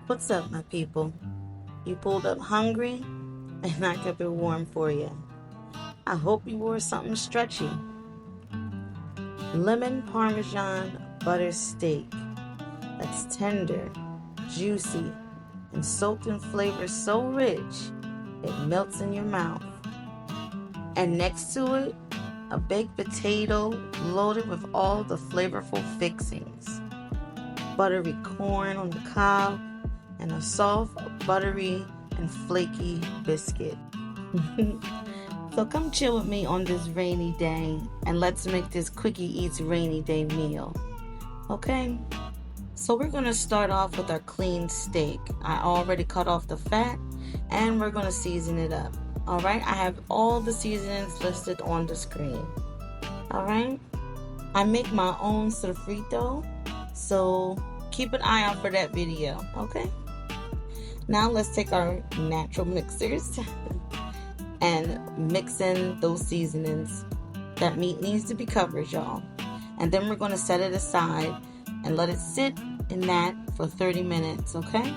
What's up, my people? You pulled up hungry, and I kept it warm for you. I hope you wore something stretchy. Lemon Parmesan Butter Steak that's tender, juicy, and soaked in flavor so rich it melts in your mouth. And next to it, a baked potato loaded with all the flavorful fixings. Buttery corn on the cob, and a soft, buttery, and flaky biscuit. So come chill with me on this rainy day, and let's make this QuickieEats rainy day meal. Okay? So we're going to start off with our clean steak. I already cut off the fat, and we're going to season it up. Alright? I have all the seasonings listed on the screen. Alright? I make my own sofrito, so keep an eye out for that video. Okay? Now let's take our natural mixers and mix in those seasonings. That meat needs to be covered, y'all. And then we're going to set it aside and let it sit in that for 30 minutes, okay?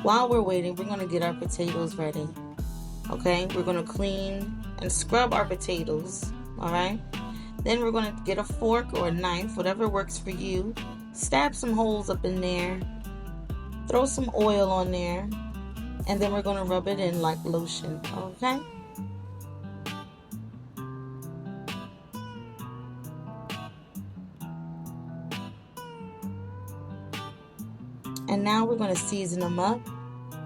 While we're waiting, we're going to get our potatoes ready, okay? We're going to clean and scrub our potatoes, all right? Then we're going to get a fork or a knife, whatever works for you. Stab some holes up in there. Throw some oil on there, and then we're going to rub it in like lotion, okay? And now we're going to season them up.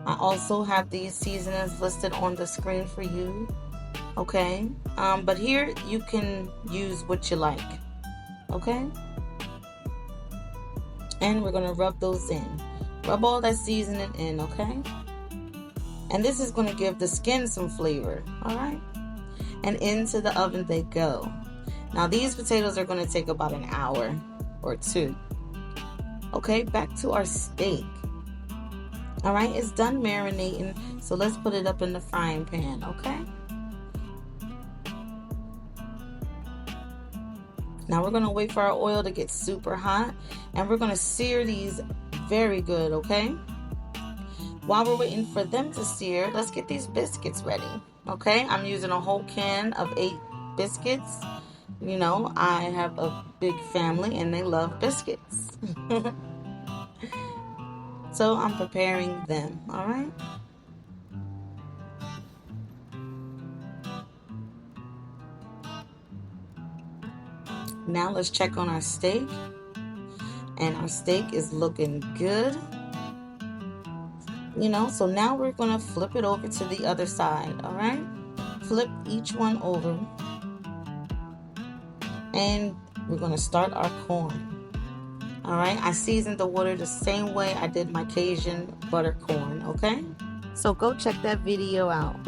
I also have these seasonings listed on the screen for you, okay? But here you can use what you like, okay? And we're going to rub those in. Rub all that seasoning in, okay? And this is going to give the skin some flavor, all right? And into the oven they go. Now these potatoes are going to take about an hour or two. Okay, back to our steak. All right, it's done marinating, so let's put it up in the frying pan, okay? Now we're going to wait for our oil to get super hot, and we're going to sear these very good, okay? While we're waiting for them to sear, let's get these biscuits ready, okay? I'm using a whole can of 8 biscuits. You know, I have a big family and they love biscuits. So I'm preparing them, all right? Now let's check on our steak. And our steak is looking good. You know, so now we're going to flip it over to the other side, all right? Flip each one over. And we're going to start our corn. All right, I seasoned the water the same way I did my Cajun butter corn, okay? So go check that video out.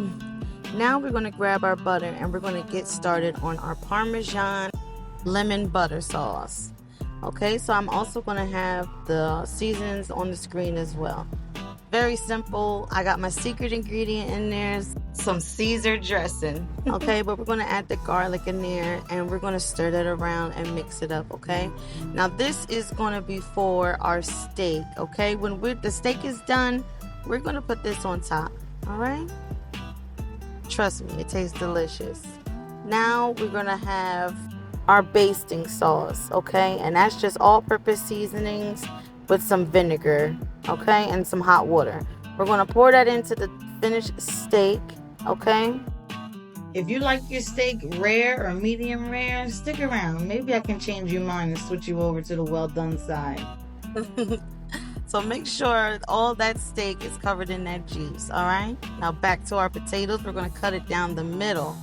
Now we're going to grab our butter and we're going to get started on our Parmesan lemon butter sauce. Okay, so I'm also going to have the seasonings on the screen as well. Very simple. I got my secret ingredient in there, some Caesar dressing. Okay, but we're going to add the garlic in there and we're going to stir that around and mix it up, okay? Now this is going to be for our steak, okay? When the steak is done, we're going to put this on top, all right? Trust me, it tastes delicious. Now we're going to have our basting sauce, okay? And that's just all-purpose seasonings with some vinegar, okay, and some hot water. We're going to pour that into the finished steak, okay? If you like your steak rare or medium rare, stick around. Maybe I can change your mind and switch you over to the well done side. So make sure all that steak is covered in that juice, all right? Now back to our potatoes. We're going to cut it down the middle,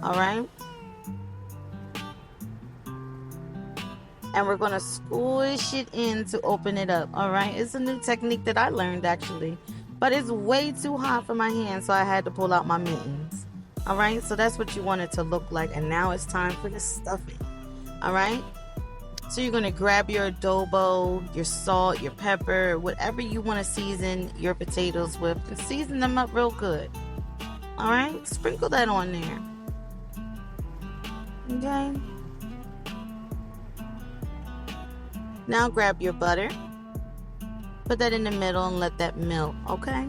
all right? And we're going to squish it in to open it up, all right? It's a new technique that I learned, actually. But it's way too hot for my hands, so I had to pull out my mittens. All right? So that's what you want it to look like. And now it's time for the stuffing, all right? So you're going to grab your adobo, your salt, your pepper, whatever you want to season your potatoes with, and season them up real good, all right? Sprinkle that on there, okay? Now grab your butter Put that in the middle and let that melt, okay?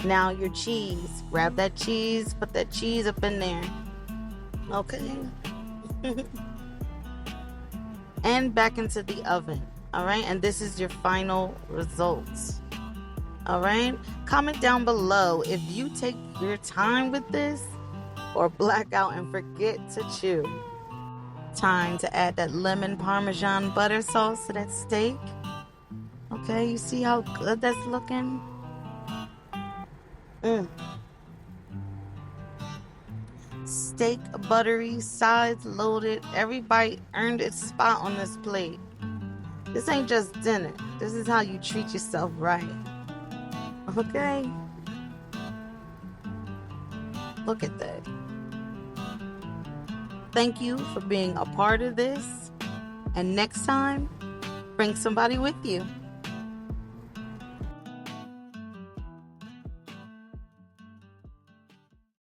Now your cheese. Grab that cheese, put that cheese up in there. Okay? And back into the oven. Alright? And this is your final results. Alright? Comment down below if you take your time with this or black out and forget to chew. Time to add that lemon Parmesan butter sauce to that steak. Okay, you see how good that's looking? Steak buttery, sides loaded. Every bite earned its spot on this plate. This ain't just dinner. This is how you treat yourself right. Okay? Look at that. Thank you for being a part of this. And next time, bring somebody with you.